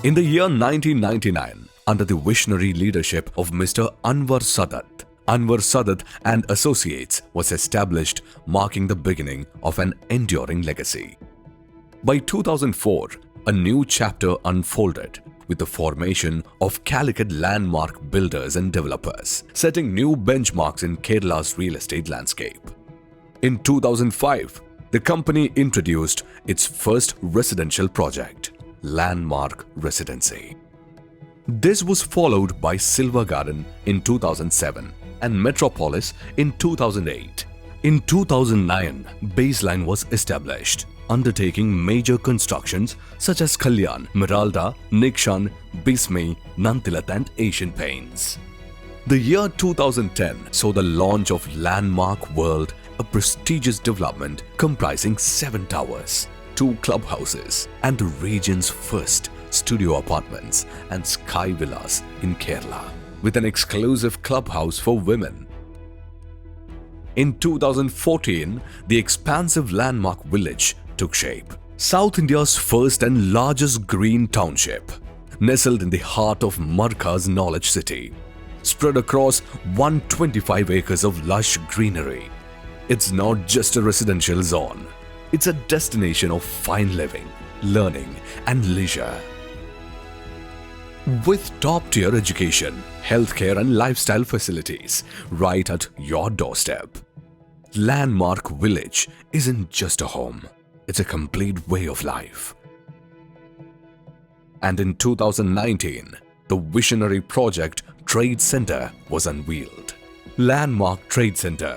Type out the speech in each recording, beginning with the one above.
In the year 1999, under the visionary leadership of Mr. Anwar Sadat and Associates was established, marking the beginning of an enduring legacy. By 2004, a new chapter unfolded with the formation of Calicut Landmark Builders and Developers, setting new benchmarks in Kerala's real estate landscape. In 2005, the company introduced its first residential project, Landmark Residency. This was followed by Silver Garden in 2007 and Metropolis in 2008. In 2009, Baseline was established, undertaking major constructions such as Kalyan, Miralda, Nikshan, Bismi, Nantilat and Asian Paints. The year 2010 saw the launch of Landmark World, a prestigious development comprising 7 towers, 2 clubhouses, and the region's first studio apartments and sky villas in Kerala, with an exclusive clubhouse for women. In 2014, the expansive Landmark Village took shape, South India's first and largest green township, nestled in the heart of Marka's knowledge city, spread across 125 acres of lush greenery. It's not just a residential zone. It's a destination of fine living, learning, and leisure. With top-tier education, healthcare, and lifestyle facilities right at your doorstep, Landmark Village isn't just a home, it's a complete way of life. And in 2019, the visionary project Trade Center was unveiled. Landmark Trade Center,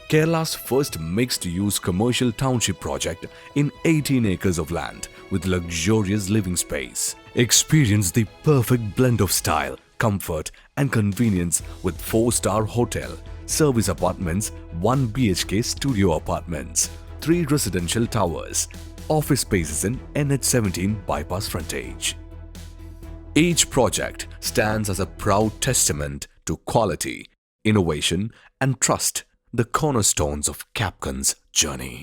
Kerala's first mixed-use commercial township project in 18 acres of land with luxurious living space. Experience the perfect blend of style, comfort and convenience with 4-star hotel, service apartments, 1 BHK studio apartments, 3 residential towers, office spaces in NH17 bypass frontage. Each project stands as a proud testament to quality, innovation and trust, the cornerstones of Capcon's journey.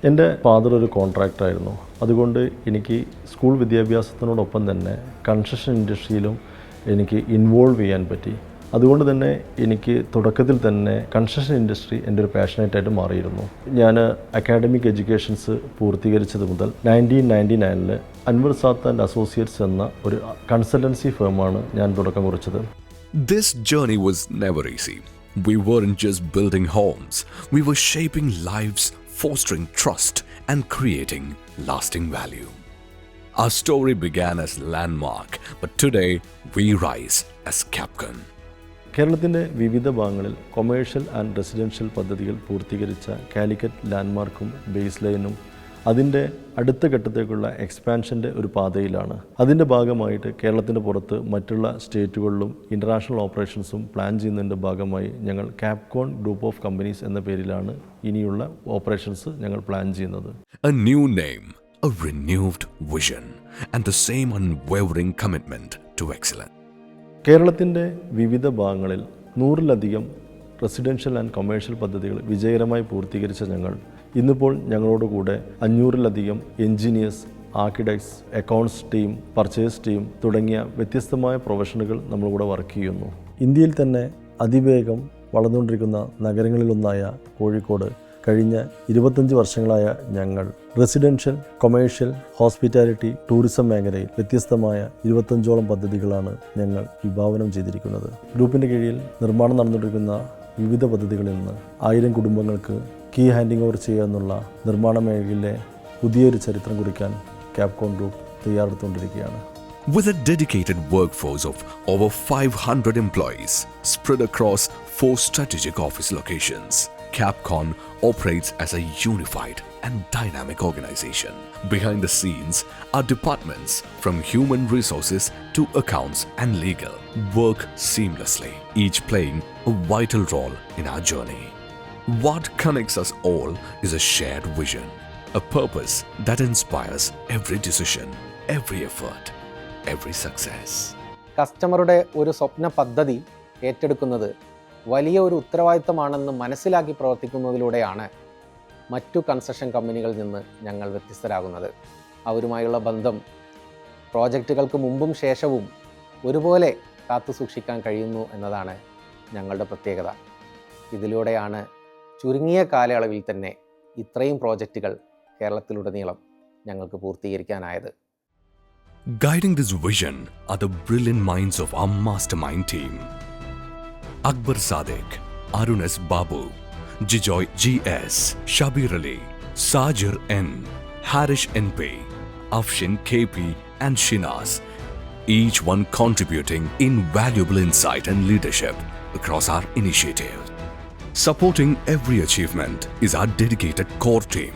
എൻ്റെ father ഒരു കോൺട്രാക്ടറായിരുന്നു. അതുകൊണ്ട് എനിക്ക് school വിദ്യാഭ്യാസത്തിനോടൊപ്പം തന്നെ construction ഇൻഡസ്ട്രിയിലും എനിക്ക് involve ചെയ്യാൻ പറ്റി. അതുകൊണ്ട് തന്നെ എനിക്ക് തുടക്കത്തിൽ തന്നെ കൺസ്ട്രക്ഷൻ ഇൻഡസ്ട്രി എൻ്റെ ഒരു പാഷനേറ്റായിട്ട് മാറിയിരുന്നു. ഞാൻ അക്കാഡമിക് എഡ്യൂക്കേഷൻസ് പൂർത്തീകരിച്ചത് മുതൽ 1999 അൻവർ സാദത്ത് ആൻഡ് അസോസിയേറ്റ്സ് എന്ന ഒരു കൺസൾട്ടൻസി ഫേമാണ് ഞാൻ തുടക്കം കുറിച്ചത്. This journey was never easy. We weren't just building homes, we were shaping lives, fostering trust and creating lasting value. Our story began as Landmark, but today we rise as Capcon. കേരളത്തിൻ്റെ വിവിധ ഭാഗങ്ങളിൽ commercial and residential പദ്ധതികൾ പൂർത്തീകരിച്ച Calicut ലാൻഡ്മാർക്കും base ലൈനും അതിൻ്റെ അടുത്ത ഘട്ടത്തേക്കുള്ള എക്സ്പാൻഷൻ്റെ ഒരു പാതയിലാണ്. അതിൻ്റെ ഭാഗമായിട്ട് കേരളത്തിൻ്റെ പുറത്ത് മറ്റുള്ള സ്റ്റേറ്റുകളിലും ഇൻ്റർനാഷണൽ ഓപ്പറേഷൻസും പ്ലാൻ ചെയ്യുന്നതിൻ്റെ ഭാഗമായി ഞങ്ങൾ കാപ്കോൺ ഗ്രൂപ്പ് ഓഫ് കമ്പനീസ് എന്ന പേരിലാണ് ഇനിയുള്ള ഓപ്പറേഷൻസ് ഞങ്ങൾ പ്ലാൻ ചെയ്യുന്നത്. A new name, a renewed vision, and the same unwavering commitment to excellence. കേരളത്തിൻ്റെ വിവിധ ഭാഗങ്ങളിൽ 100-ലധികം റെസിഡൻഷ്യൽ ആൻഡ് കൊമേഴ്ഷ്യൽ പദ്ധതികൾ വിജയകരമായി പൂർത്തീകരിച്ച ഞങ്ങൾ ഇന്നിപ്പോൾ ഞങ്ങളോട് കൂടെ 500-ലധികം engineers, architects, accounts team, purchase team തുടങ്ങിയ വ്യത്യസ്തമായ പ്രൊഫഷനുകൾ നമ്മളിവിടെ വർക്ക് ചെയ്യുന്നു. ഇന്ത്യയിൽ തന്നെ അതിവേഗം വളർന്നുകൊണ്ടിരിക്കുന്ന നഗരങ്ങളിലൊന്നായ കോഴിക്കോട് കഴിഞ്ഞ 25 വർഷങ്ങളായ ഞങ്ങൾ റെസിഡൻഷ്യൽ, കൊമേഴ്ഷ്യൽ, ഹോസ്പിറ്റാലിറ്റി, ടൂറിസം മേഖലയിൽ വ്യത്യസ്തമായ 25ഓളം പദ്ധതികളാണ് ഞങ്ങൾ വിഭാവനം ചെയ്തിരിക്കുന്നത്. ഗ്രൂപ്പിൻ്റെ കീഴിൽ നിർമ്മാണം നടന്നുകൊണ്ടിരിക്കുന്ന വിവിധ പദ്ധതികളിൽ നിന്ന് 1000 കുടുംബങ്ങൾക്ക് കീ ഹാൻഡിംഗ് ഓവർ ചെയ്യുക എന്നുള്ള നിർമ്മാണ മേഖലയിലെ പുതിയൊരു ചരിത്രം കുറിക്കാൻ കാപ്കോൺ group തയ്യാറെടുത്തുകൊണ്ടിരിക്കുകയാണ്. With a dedicated workforce of over 500 employees spread across 4 strategic office locations, Capcon operates as a unified and dynamic organization. Behind the scenes, our departments, from human resources to accounts and legal, work seamlessly, each playing a vital role in our journey. What connects us all is a shared vision, a purpose that inspires every decision, every effort, every success. കസ്റ്റമറുടെ ഒരു സ്വപ്ന പദ്ധതി ഏറ്റെടുക്കുന്നത് വലിയ ഒരു ഉത്തരവാദിത്തമാണെന്ന് മനസ്സിലാക്കി പ്രവർത്തിക്കുന്നതിലൂടെയാണ് മറ്റു construction കമ്പനികളിൽ നിന്ന് ഞങ്ങൾ വ്യത്യസ്തരാകുന്നത്. അവരുമായുള്ള ബന്ധം പ്രോജക്റ്റുകൾക്ക് മുമ്പും ശേഷവും ഒരുപോലെ കാത്തു സൂക്ഷിക്കാൻ കഴിയുന്നു എന്നതാണ് ഞങ്ങളുടെ പ്രത്യേകത. ഇതിലൂടെയാണ് ചുരുങ്ങിയ കാലയളവിൽ തന്നെ ഇത്രയും പ്രോജക്റ്റുകൾ കേരളത്തിലുടനീളം ഞങ്ങൾക്ക് പൂർത്തീകരിക്കാനായത്. Guiding this vision are the brilliant minds of our mastermind team. Akbar Sadiq, Arun S. Babu, Jijoy G.S., Shabir Ali, Sajir N., Harish N.P., Afshin K.P. and Shinaz, each one contributing invaluable insight and leadership across our initiative. Supporting every achievement is our dedicated core team.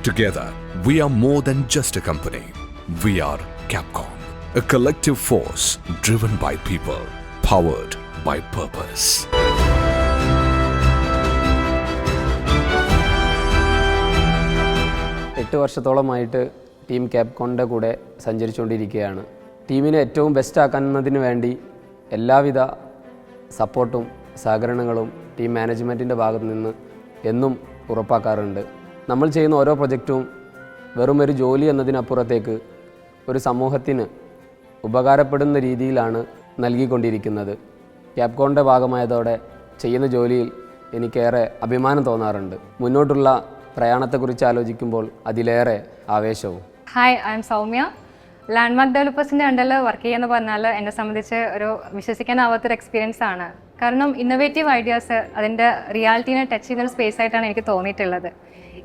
Together, we are more than just a company. We are Capcom, a collective force driven by people, powered by purpose. എട്ട് വർഷത്തോളമായിട്ട് team ക്യാപ്കോണിൻ്റെ കൂടെ സഞ്ചരിച്ചുകൊണ്ടിരിക്കുകയാണ്. ടീമിനെ ഏറ്റവും best ആക്കുന്നതിന് വേണ്ടി എല്ലാവിധ സപ്പോർട്ടും സഹകരണങ്ങളും team മാനേജ്മെൻറ്റിൻ്റെ ഭാഗത്തു നിന്ന് എന്നും ഉറപ്പാക്കാറുണ്ട്. നമ്മൾ ചെയ്യുന്ന ഓരോ പ്രൊജക്റ്റും വെറും ഒരു ജോലി എന്നതിനപ്പുറത്തേക്ക് ഒരു സമൂഹത്തിന് ഉപകാരപ്പെടുന്ന രീതിയിലാണ് നൽകിക്കൊണ്ടിരിക്കുന്നത്. ക്യാപ്കോണിൻ്റെ ഭാഗമായതോടെ ചെയ്യുന്ന ജോലിയിൽ എനിക്കേറെ അഭിമാനം തോന്നാറുണ്ട്. മുന്നോട്ടുള്ള പ്രയാണത്തെക്കുറിച്ച് ആലോചിക്കുമ്പോൾ അതിലേറെ ആവേശവും. Hi, I am Saumya. Landmark ഡെവലപ്പേഴ്സിൻ്റെ അണ്ടറിൽ വർക്ക് ചെയ്യുക പറഞ്ഞാൽ എന്നെ സംബന്ധിച്ച് ഒരു വിശ്വസിക്കാനാവാത്തൊരു എക്സ്പീരിയൻസ് ആണ്. കാരണം ഇന്നോവേറ്റീവ് ഐഡിയാസ് അതിൻ്റെ റിയാലിറ്റീനെ ടച്ച് ചെയ്യുന്നൊരു സ്പേസ് ആയിട്ടാണ് എനിക്ക് തോന്നിയിട്ടുള്ളത്.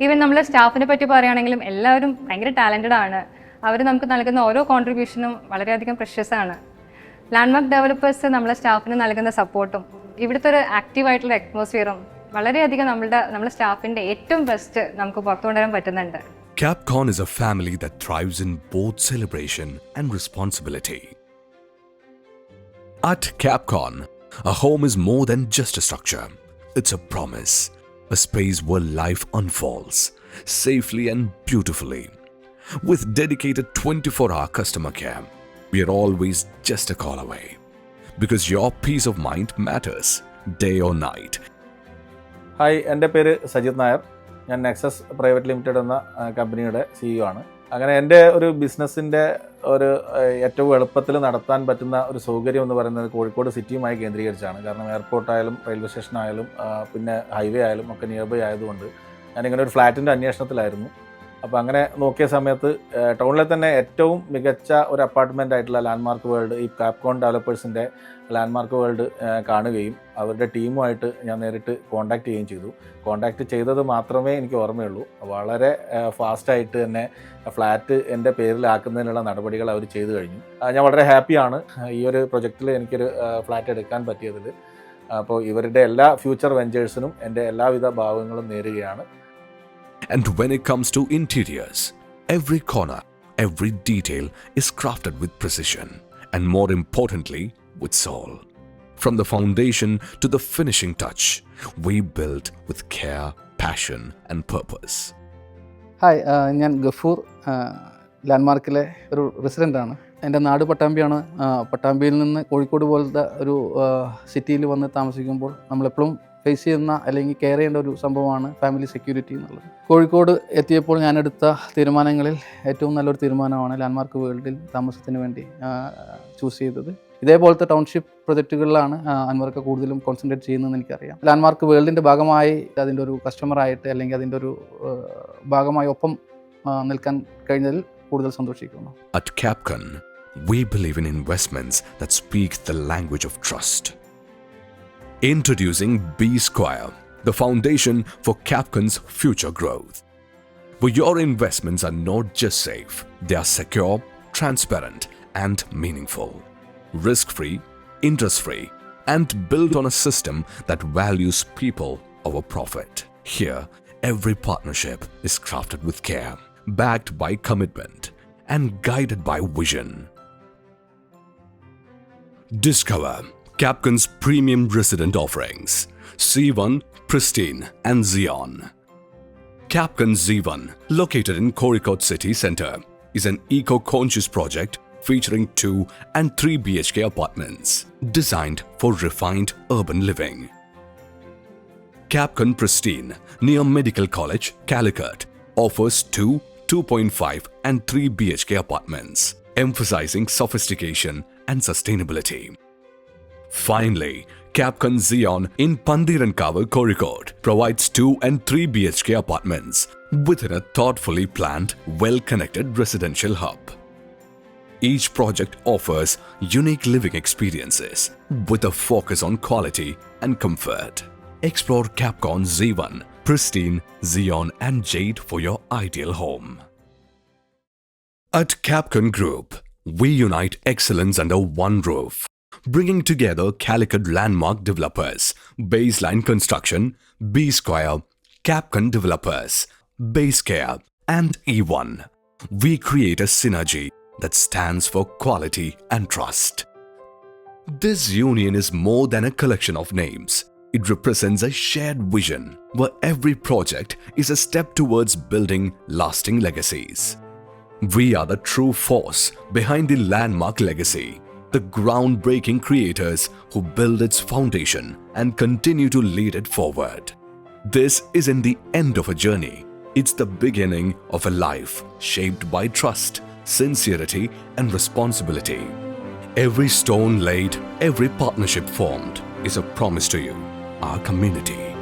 ഈവൻ നമ്മൾ സ്റ്റാഫിനെ പറ്റി പറയുകയാണെങ്കിലും എല്ലാവരും ഭയങ്കര ടാലൻറ്റഡ് ആണ്. അവർ നമുക്ക് നൽകുന്ന ഓരോ കോൺട്രിബ്യൂഷനും വളരെയധികം പ്രഷ്യസ് ആണ്. ലാൻഡ്മാർക്ക് ഡെവലപ്പേഴ്സ് നമ്മളെ സ്റ്റാഫിന് നൽകുന്ന സപ്പോർട്ടും ഇവിടുത്തെ ഒരു ആക്റ്റീവായിട്ടുള്ള അറ്റ്മോസ്ഫിയറും വളരെയധികം നമ്മുടെ സ്റ്റാഫിൻ്റെ ഏറ്റവും ബെസ്റ്റ് നമുക്ക് പുറത്തു കൊണ്ടുവരാൻ പറ്റുന്നുണ്ട്. Capcom is a family that thrives in both celebration and responsibility. At Capcom, a home is more than just a structure. It's a promise, a space where life unfolds safely and beautifully. With dedicated 24-hour customer care, we are always just a call away. Because your peace of mind matters, day or night. Hi, എൻ്റെ പേര് സജിത് നായർ. ഞാൻ Nexus private limited എന്ന കമ്പനിയുടെ CEO ആണ്. അങ്ങനെ എൻ്റെ ഒരു ബിസിനസ്സിൻ്റെ ഒരു ഏറ്റവും എളുപ്പത്തിൽ നടത്താൻ പറ്റുന്ന ഒരു സൗകര്യം എന്ന് പറയുന്നത് കോഴിക്കോട് സിറ്റിയുമായി കേന്ദ്രീകരിച്ചാണ്. കാരണം എയർപോർട്ടായാലും റെയിൽവേ സ്റ്റേഷനായാലും പിന്നെ ഹൈവേ ആയാലും ഒക്കെ നിയർ ബൈ ആയതുകൊണ്ട് ഞാനിങ്ങനെ ഒരു ഫ്ലാറ്റിൻ്റെ അന്വേഷണത്തിലായിരുന്നു. അപ്പോൾ അങ്ങനെ നോക്കിയ സമയത്ത് ടൗണിലെ തന്നെ ഏറ്റവും മികച്ച ഒരു അപ്പാർട്ട്മെൻ്റ് ആയിട്ടുള്ള ലാൻഡ്മാർക്ക് വേൾഡ്, ഈ കാപ്കോൺ ഡെവലപ്പേഴ്സിൻ്റെ ലാൻഡ്മാർക്ക് വേൾഡ് കാണുകയും അവരുടെ ടീമുമായിട്ട് ഞാൻ നേരിട്ട് കോൺടാക്റ്റ് ചെയ്യുകയും ചെയ്തു. കോൺടാക്റ്റ് ചെയ്തത് മാത്രമേ എനിക്ക് ഓർമ്മയുള്ളൂ. വളരെ ഫാസ്റ്റായിട്ട് തന്നെ ഫ്ലാറ്റ് എൻ്റെ പേരിലാക്കുന്നതിനുള്ള നടപടികൾ അവർ ചെയ്തു കഴിഞ്ഞു. ഞാൻ വളരെ ഹാപ്പിയാണ് ഈ ഒരു പ്രൊജക്റ്റിൽ എനിക്കൊരു ഫ്ലാറ്റ് എടുക്കാൻ പറ്റിയതിൽ. അപ്പോൾ ഇവരുടെ എല്ലാ ഫ്യൂച്ചർ വെഞ്ചേഴ്സിനും എൻ്റെ എല്ലാവിധ ഭാവങ്ങളും നേരുകയാണ്. And when it comes to interiors, every corner, every detail is crafted with precision and, more importantly, with soul. From the foundation to the finishing touch, we build with care, passion and purpose. Hi, ഞാൻ ഗഫൂർ, ലാൻഡ്മാർക്കിലെ ഒരു റെസിഡൻ്റാണ്. എൻ്റെ നാട് പട്ടാമ്പിയാണ്. പട്ടാമ്പിയിൽ നിന്ന് കോഴിക്കോട് പോലത്തെ ഒരു സിറ്റിയിൽ വന്ന് താമസിക്കുമ്പോൾ നമ്മളെപ്പോഴും ഫേസ് ചെയ്യുന്ന അല്ലെങ്കിൽ കെയർ ചെയ്യേണ്ട ഒരു സംഭവമാണ് ഫാമിലി സെക്യൂരിറ്റി എന്നുള്ളത്. കോഴിക്കോട് എത്തിയപ്പോൾ ഞാനെടുത്ത തീരുമാനങ്ങളിൽ ഏറ്റവും നല്ലൊരു തീരുമാനമാണ് ലാൻഡ്മാർക്ക് വേൾഡിൽ താമസത്തിന് വേണ്ടി ചൂസ് ചെയ്തത്. ഇതേപോലത്തെ ടൗൺഷിപ്പ് പ്രൊജക്റ്റുകളിലാണ് അൻവർക്ക് കൂടുതലും കോൺസെൻട്രേറ്റ് ചെയ്യുന്നതെന്ന് എനിക്കറിയാം. ലാൻഡ്മാർക്ക് വേൾഡിൻ്റെ ഭാഗമായി അതിൻ്റെ ഒരു കസ്റ്റമറായിട്ട് അല്ലെങ്കിൽ അതിൻ്റെ ഒരു ഭാഗമായി ഒപ്പം നിൽക്കാൻ കഴിഞ്ഞതിൽ കൂടുതൽ സന്തോഷിക്കുന്നു. At Capcom, we believe in investments that speak the language of trust. Introducing B Square, the foundation for Capcom's future growth. Where your investments are not just safe, they are secure, transparent, and meaningful. Risk-free, interest-free, and built on a system that values people over profit. Here, every partnership is crafted with care, backed by commitment, and guided by vision. Discover Capcom's premium resident offerings, C1, Pristine, and Xeon. Capcom Z1, located in Kozhikode City Centre, is an eco-conscious project featuring 2 and 3 BHK apartments, designed for refined urban living. Capcom Pristine, near Medical College, Calicut, offers 2, 2.5 and 3 BHK apartments, emphasizing sophistication and sustainability. Finally, Capcon Xeon in Pandirankavu, Kozhikode provides 2 and 3 BHK apartments within a thoughtfully planned, well-connected residential hub. Each project offers unique living experiences with a focus on quality and comfort. Explore Capcon Z1, Pristine, Xeon and Jade for your ideal home. At Capcon Group, we unite excellence under one roof, bringing together Calicut landmark developers, Baseline Construction, B-Square, Capcon Developers, Basecare, and E1. We create a synergy that stands for quality and trust. This union is more than a collection of names. It represents a shared vision where every project is a step towards building lasting legacies. We are the true force behind the landmark legacy, the groundbreaking creators who build its foundation and continue to lead it forward. This isn't the end of a journey. It's the beginning of a life shaped by trust, sincerity, and responsibility. Every stone laid, every partnership formed is a promise to you, our community.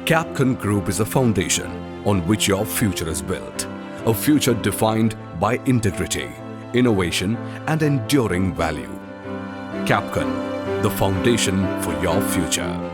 Capcon Group is a foundation on which your future is built. A future defined by integrity, innovation, and enduring value. Capcon, the foundation for your future.